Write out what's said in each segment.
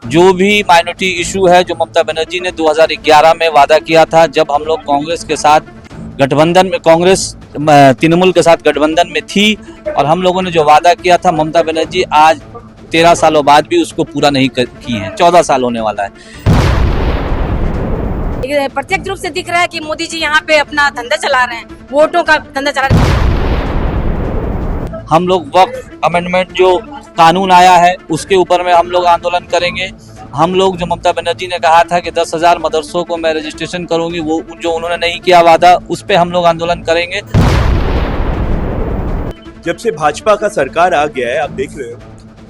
जो भी minority issue है, जो ममता बनर्जी ने 2011 में वादा किया था, जब हम लोग कांग्रेस के साथ गठबंधन में, कांग्रेस तृणमूल के साथ गठबंधन में थी, और हम लोगों ने जो वादा किया था, ममता बनर्जी आज 13 सालों बाद भी उसको पूरा नहीं की है। 14 साल होने वाला है। प्रत्यक्ष रूप से दिख रहा है कि मोदी जी यहाँ पे अपना धंधा चला रहे हैं, वोटों का धंधा चला रहे हैं। हम लोग वक्फ अमेंडमेंट जो कानून आया है उसके ऊपर में हम लोग आंदोलन करेंगे। हम लोग जो ममता बनर्जी ने कहा था कि 10,000 मदरसों को मैं रजिस्ट्रेशन करूंगी, वो जो उन्होंने नहीं किया वादा, उस पे हम लोग आंदोलन करेंगे। जब से भाजपा का सरकार आ गया है, आप देख रहे हो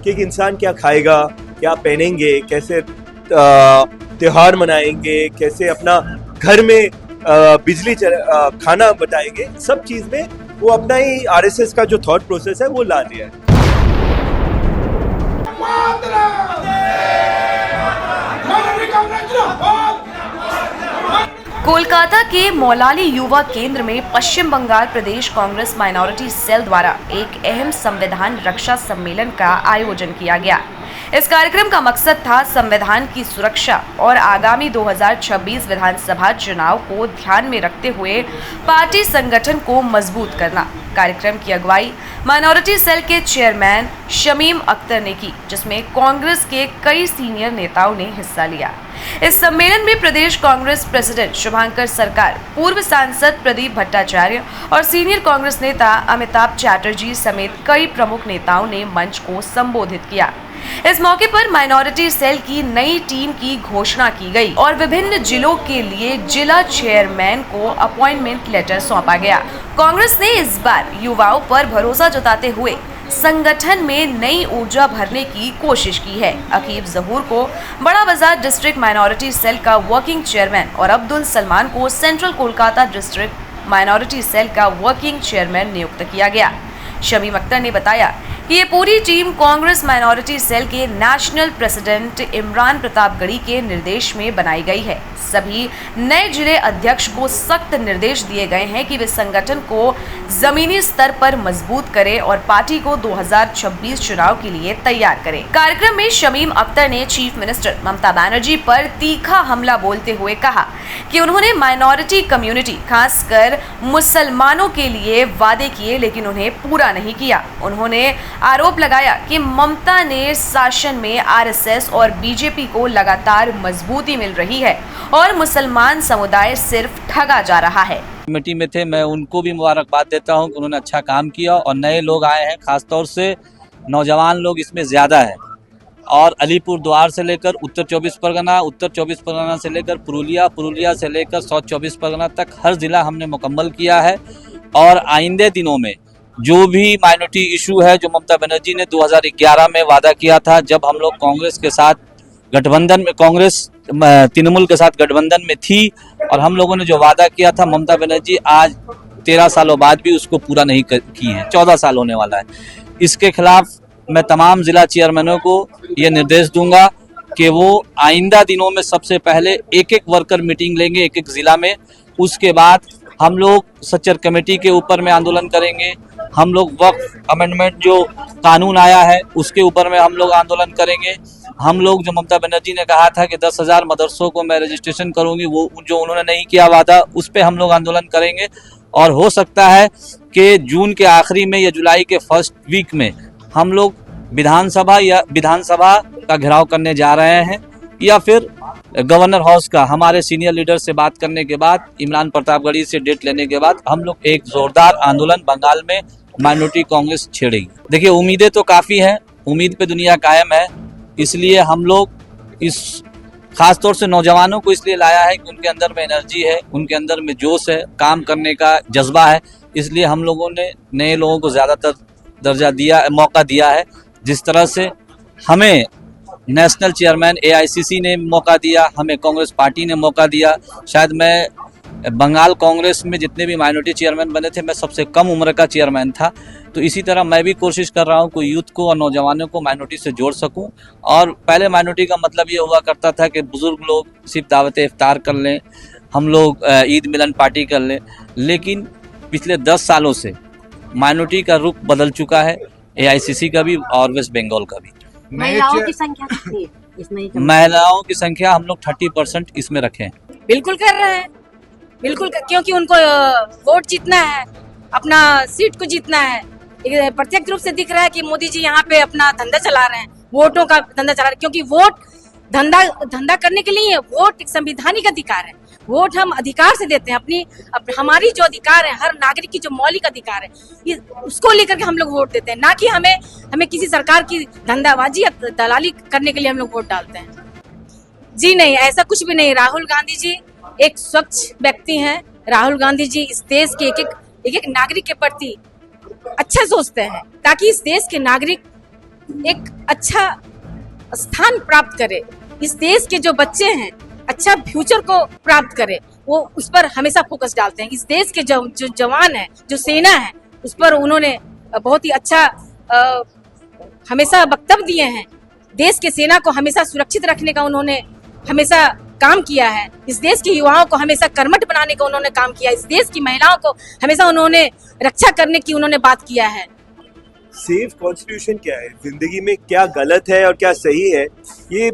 कि एक इंसान क्या खाएगा, क्या पहनेंगे, कैसे त्योहार मनाएंगे, कैसे अपना घर में बिजली खाना बताएंगे, सब चीज में वो अपना ही आरएसएस का जो थॉट प्रोसेस है वो ला दिया है। कोलकाता के मौलाली युवा केंद्र में पश्चिम बंगाल प्रदेश कांग्रेस माइनॉरिटी सेल द्वारा एक अहम संविधान रक्षा सम्मेलन का आयोजन किया गया। इस कार्यक्रम का मकसद था संविधान की सुरक्षा और आगामी 2026 विधानसभा चुनाव को ध्यान में रखते हुए पार्टी संगठन को मजबूत करना। कार्यक्रम की अगुवाई माइनॉरिटी सेल के चेयरमैन शमीम अख्तर ने की, जिसमें कांग्रेस के कई सीनियर नेताओं ने हिस्सा लिया। इस सम्मेलन में प्रदेश कांग्रेस प्रेसिडेंट शुभांकर सरकार, पूर्व सांसद प्रदीप भट्टाचार्य और सीनियर कांग्रेस नेता अमिताभ चैटर्जी समेत कई प्रमुख नेताओं ने मंच को संबोधित किया। इस मौके पर माइनॉरिटी सेल की नई टीम की घोषणा की गई और विभिन्न जिलों के लिए जिला चेयरमैन को अपॉइंटमेंट लेटर सौंपा गया। कांग्रेस ने इस बार युवाओं पर भरोसा जताते हुए संगठन में नई ऊर्जा भरने की कोशिश की है। अकीब जहूर को Bara Bazar district minority cell का वर्किंग चेयरमैन और अब्दुल सलमान को central Kolkata district minority cell का वर्किंग चेयरमैन नियुक्त किया गया। शमीम अख्तर ने बताया कि ये पूरी टीम कांग्रेस माइनॉरिटी सेल के नेशनल प्रेसिडेंट इमरान प्रतापगढ़ी के निर्देश में बनाई गई है। सभी नए जिले अध्यक्ष को सख्त निर्देश दिए गए हैं कि वे संगठन को जमीनी स्तर पर मजबूत करें और पार्टी को 2026 चुनाव के लिए तैयार करें। कार्यक्रम में शमीम अख्तर ने चीफ मिनिस्टर ममता बनर्जी पर तीखा हमला बोलते हुए कहा कि उन्होंने माइनॉरिटी कम्युनिटी, खासकर मुसलमानों के लिए वादे किए लेकिन उन्हें पूरा नहीं किया। उन्होंने आरोप लगाया कि ममता ने शासन में आरएसएस और बीजेपी को लगातार मजबूती मिल रही है और मुसलमान समुदाय सिर्फ ठगा जा रहा है। कमेटी में थे, मैं उनको भी मुबारकबाद देता हूं कि उन्होंने अच्छा काम किया और नए लोग आए हैं, खासतौर से नौजवान लोग इसमें ज़्यादा है। और अलीपुर द्वार से लेकर उत्तर 24 परगना, उत्तर 24 परगना से लेकर पुरुलिया, पुरुलिया से लेकर साउथ 24 परगना तक हर ज़िला हमने मुकम्मल किया है। और आइंदे दिनों में जो भी माइनॉरिटी इशू है, जो ममता बनर्जी ने 2011 में वादा किया था, जब हम लोग कांग्रेस के साथ गठबंधन में, कांग्रेस तृणमूल के साथ गठबंधन में थी, और हम लोगों ने जो वादा किया था, ममता बनर्जी आज 13 सालों बाद भी उसको पूरा नहीं की है। 14 साल होने वाला है। इसके खिलाफ मैं तमाम जिला चेयरमैनों को ये निर्देश दूंगा कि वो आइंदा दिनों में सबसे पहले एक एक वर्कर मीटिंग लेंगे एक एक जिला में। उसके बाद हम लोग सच्चर कमेटी के ऊपर में आंदोलन करेंगे। हम लोग वक्फ अमेंडमेंट जो कानून आया है उसके ऊपर में हम लोग आंदोलन करेंगे। हम लोग जो ममता बनर्जी ने कहा था कि 10,000 मदरसों को मैं रजिस्ट्रेशन करूंगी, वो जो उन्होंने नहीं किया वादा, उस पे हम लोग आंदोलन करेंगे। और हो सकता है कि जून के आखिरी में या जुलाई के फर्स्ट वीक में हम लोग विधानसभा का घेराव करने जा रहे हैं, या फिर गवर्नर हाउस का हमारे सीनियर लीडर से बात करने के बाद, इमरान प्रतापगढ़ी से डेट लेने के बाद हम लोग एक जोरदार आंदोलन बंगाल में माइनॉरिटी कांग्रेस छेड़ेगी। देखिए, उम्मीदें तो काफ़ी हैं, उम्मीद पे दुनिया कायम है। इसलिए हम लोग इस खासतौर से नौजवानों को इसलिए लाया है कि उनके अंदर में एनर्जी है, उनके अंदर में जोश है, काम करने का जज्बा है। इसलिए हम लोगों ने नए लोगों को ज़्यादातर मौका दिया है। जिस तरह से हमें नेशनल चेयरमैन एआईसीसी ने मौका दिया, हमें कांग्रेस पार्टी ने मौका दिया। शायद मैं बंगाल कांग्रेस में जितने भी माइनॉरिटी चेयरमैन बने थे, मैं सबसे कम उम्र का चेयरमैन था। तो इसी तरह मैं भी कोशिश कर रहा हूँ कि यूथ को और नौजवानों को माइनॉरिटी से जोड़ सकूँ। और पहले माइनॉरिटी का मतलब ये हुआ करता था कि बुजुर्ग लोग सिर्फ दावत इफ्तार कर लें, हम लोग ईद मिलन पार्टी कर लें। लेकिन पिछले 10 सालों से माइनॉरिटी का रुख बदल चुका है, एआईसीसी का भी और वेस्ट बंगाल का भी। महिलाओं की संख्या कितनी है? इसमें ही महिलाओं की संख्या हम लोग 30% इसमें रखें। बिल्कुल कर रहे हैं, बिल्कुल क्योंकि उनको वोट जीतना है, अपना सीट को जीतना है। ये प्रत्यक्ष रूप से दिख रहा है कि मोदी जी यहाँ पे अपना धंधा चला रहे हैं, वोटों का धंधा चला रहे हैं, क्योंकि वोट धंधा करने के लिए वोट एक संवैधानिक अधिकार है। वोट हम अधिकार से देते हैं, हमारी जो अधिकार है, हर नागरिक की जो मौलिक अधिकार है, उसको लेकर के हम लोग वोट देते हैं, ना कि हमें किसी सरकार की धंधाबाजी या दलाली करने के लिए हम लोग वोट डालते हैं। जी नहीं, ऐसा कुछ भी नहीं। राहुल गांधी जी एक स्वच्छ व्यक्ति हैं। राहुल गांधी जी इस देश के एक नागरिक के प्रति अच्छा सोचते हैं, ताकि इस देश के नागरिक एक अच्छा स्थान प्राप्त करे, इस देश के जो बच्चे हैं अच्छा फ्यूचर को प्राप्त करे, वो उस पर हमेशा फोकस डालते हैं। इस देश के जो जवान है, जो सेना है, उस पर उन्होंने बहुत ही अच्छा हमेशा वक्तव्य दिए हैं। देश के सेना को हमेशा सुरक्षित रखने का उन्होंने हमेशा काम किया है। इस देश के युवाओं को हमेशा कर्मठ बनाने का उन्होंने काम किया है। इस देश की महिलाओं को हमेशा उन्होंने रक्षा करने की उन्होंने बात किया है। सेफ कॉन्स्टिट्यूशन क्या है, जिंदगी में क्या गलत है और क्या सही है, ये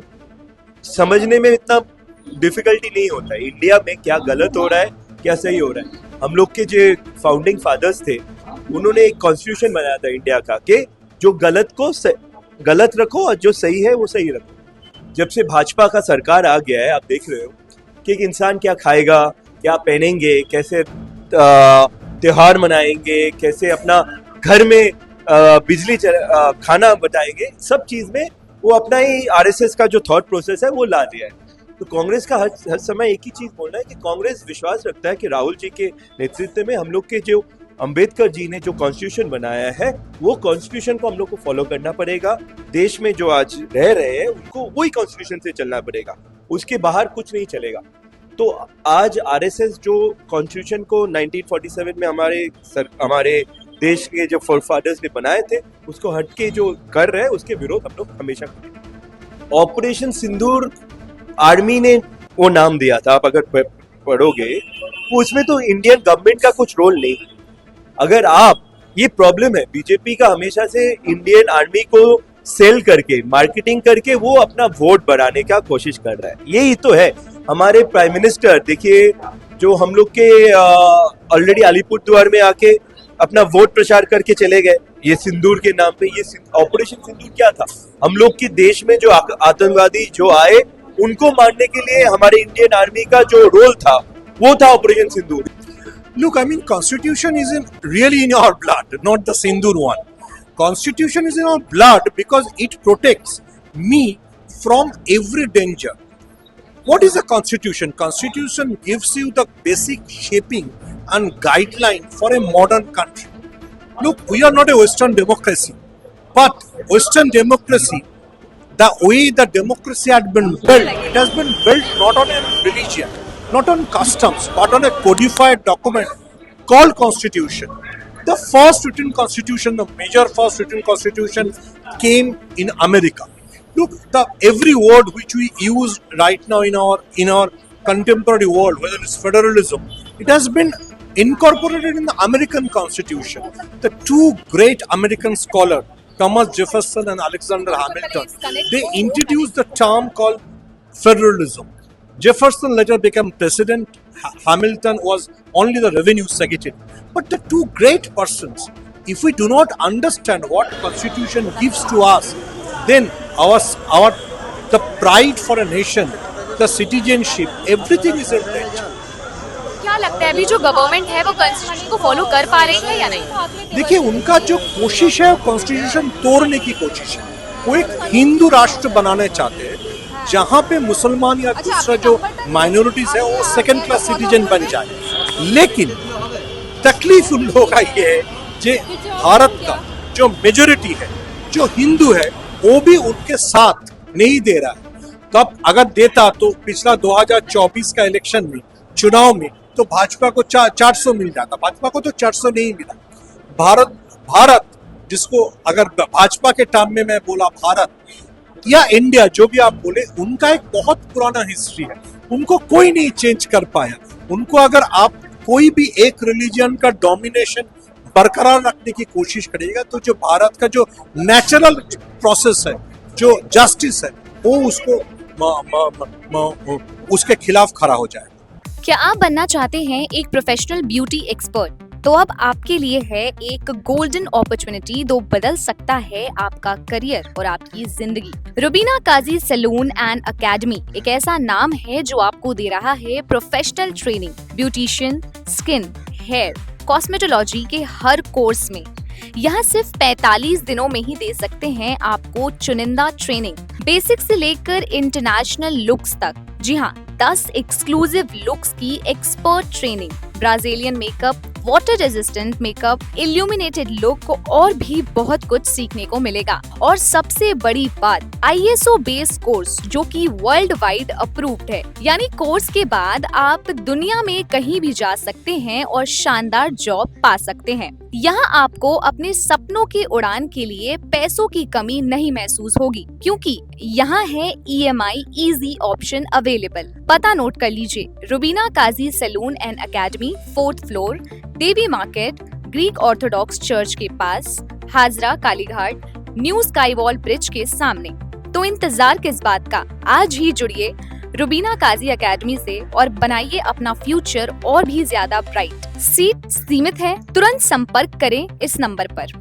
समझने में इतना डिफिकल्टी नहीं होता है। इंडिया में क्या गलत हो रहा है, क्या सही हो रहा है। हम लोग के जो फाउंडिंग फादर्स थे, उन्होंने एक कॉन्स्टिट्यूशन बनाया था इंडिया का कि जो गलत को गलत रखो और जो सही है वो सही रखो। जब से भाजपा का सरकार आ गया है, आप देख रहे हो कि एक इंसान क्या खाएगा, क्या पहनेंगे, कैसे त्योहार मनाएंगे, कैसे अपना घर में बिजली खाना बताएंगे, सब चीज में वो अपना ही आरएसएस का जो थॉट प्रोसेस है वो ला दिया है। तो कांग्रेस का हर समय एक ही चीज बोलना है कि कांग्रेस विश्वास रखता है कि राहुल जी के नेतृत्व में हम लोग के जो अंबेडकर जी ने जो कॉन्स्टिट्यूशन बनाया है, वो कॉन्स्टिट्यूशन को हम लोग को फॉलो करना पड़ेगा। देश में जो आज रह रहे हैं उनको वही कॉन्स्टिट्यूशन से चलना पड़ेगा, उसके बाहर कुछ नहीं चलेगा। तो आज आरएसएस जो कॉन्स्टिट्यूशन को 1947 में हमारे देश के जो फोरफादर्स ने बनाए थे, उसको हटके जो कर रहे हैं, उसके विरोध हम लोग हमेशा करेंगे। ऑपरेशन सिंदूर आर्मी ने वो नाम दिया था, आप अगर पढ़ोगे उसमें तो इंडियन गवर्नमेंट का कुछ रोल नहीं। अगर आप, ये प्रॉब्लम है बीजेपी का, हमेशा से इंडियन आर्मी को सेल करके, मार्केटिंग करके वो अपना वोट बढ़ाने का कोशिश कर रहा है। यही तो है। हमारे प्राइम मिनिस्टर देखिए, जो हम लोग के ऑलरेडी अलीपुरद्वार में आके अपना वोट प्रचार करके चले गए, ये सिंदूर के नाम पे। ये ऑपरेशन सिंदूर क्या था? हम लोग के देश में जो आतंकवादी जो आए, उनको मारने के लिए हमारे इंडियन आर्मी का जो रोल था, वो था operation Sindoor. Look, I mean, Constitution is really in our blood, not the Sindur one. Constitution is in our blood because it protects me from every danger. What is a Constitution? Constitution gives you the basic shaping and guideline for a modern country. Look, we are not a Western democracy, but Western democracy, the way the democracy had been built, it has been built not on a religion, not on customs, but on a codified document called Constitution. The first written Constitution, the major first written Constitution, came in America. Look, every word which we use right now in our contemporary world, whether it's federalism, it has been incorporated in the American Constitution. The two great American scholars, Thomas Jefferson and Alexander Hamilton, they introduced the term called federalism. Jefferson later became president. Hamilton was only the revenue secretary. But the two great persons, if we do not understand what Constitution gives to us, then the pride for a nation, the citizenship, everything is in danger. क्या लगता है अभी जो government है वो constitution को follow कर पा रही है या नहीं? देखिए, उनका जो कोशिश है कॉन्स्टिट्यूशन तोड़ने की कोशिश है। वो एक हिंदू राष्ट्र बनाना चाहते हैं जहाँ पे मुसलमान या दूसरा जो माइनॉरिटीज है वो सेकंड क्लास सिटीजन बन जाए। लेकिन तकलीफ उन लोगों का ये है कि भारत का जो मेजोरिटी है, जो हिंदू है, वो भी उनके साथ नहीं दे रहा है। तो अब अगर देता तो पिछला 2024 का इलेक्शन में, चुनाव में, तो भाजपा को 400 मिल जाता। भाजपा को तो 400 नहीं मिला। भारत जिसको अगर भाजपा के टर्म में मैं बोला भारत या इंडिया, जो भी आप बोले, उनका एक बहुत पुराना हिस्ट्री है। उनको कोई नहीं चेंज कर पाया। उनको अगर आप कोई भी एक रिलीजन का डोमिनेशन बरकरार रखने की कोशिश करेगा, तो जो भारत का जो नेचुरल प्रोसेस है, जो जस्टिस है, वो उसको उसके खिलाफ खड़ा हो जाए। क्या आप बनना चाहते हैं एक प्रोफेशनल ब्यूटी एक्सपर्ट? तो अब आपके लिए है एक गोल्डन अपॉर्चुनिटी जो बदल सकता है आपका करियर और आपकी जिंदगी। Rubina Kazi salon and academy एक ऐसा नाम है जो आपको दे रहा है professional training, beautician, skin, hair, cosmetology के हर कोर्स में। यहाँ सिर्फ 45 दिनों में ही दे सकते हैं आपको चुनिंदा ट्रेनिंग, बेसिक से लेकर इंटरनेशनल लुक्स तक। जी हाँ, 10 एक्सक्लूसिव लुक्स की expert training, Brazilian makeup, water resistant makeup, illuminated look और भी बहुत कुछ सीखने को मिलेगा। और सबसे बड़ी बात, ISO बेस्ड कोर्स जो कि वर्ल्ड वाइड अप्रूव्ड है। यानी कोर्स के बाद आप दुनिया में कहीं भी जा सकते हैं और शानदार जॉब पा सकते हैं। यहाँ आपको अपने सपनों की उड़ान के लिए पैसों की कमी नहीं महसूस होगी, क्योंकि यहाँ है EMI इजी ऑप्शन अवेलेबल। पता नोट कर लीजिए, Rubina Kazi salon and academy, 4th floor, Devi market, Greek Orthodox church के पास, Hazra Kalighat, new sky wall bridge के सामने। तो इंतजार किस बात का, आज ही जुड़िए रुबीना काजी एकेडमी से और बनाइए अपना फ्यूचर और भी ज्यादा ब्राइट। सीट सीमित है, तुरंत संपर्क करें इस नंबर पर।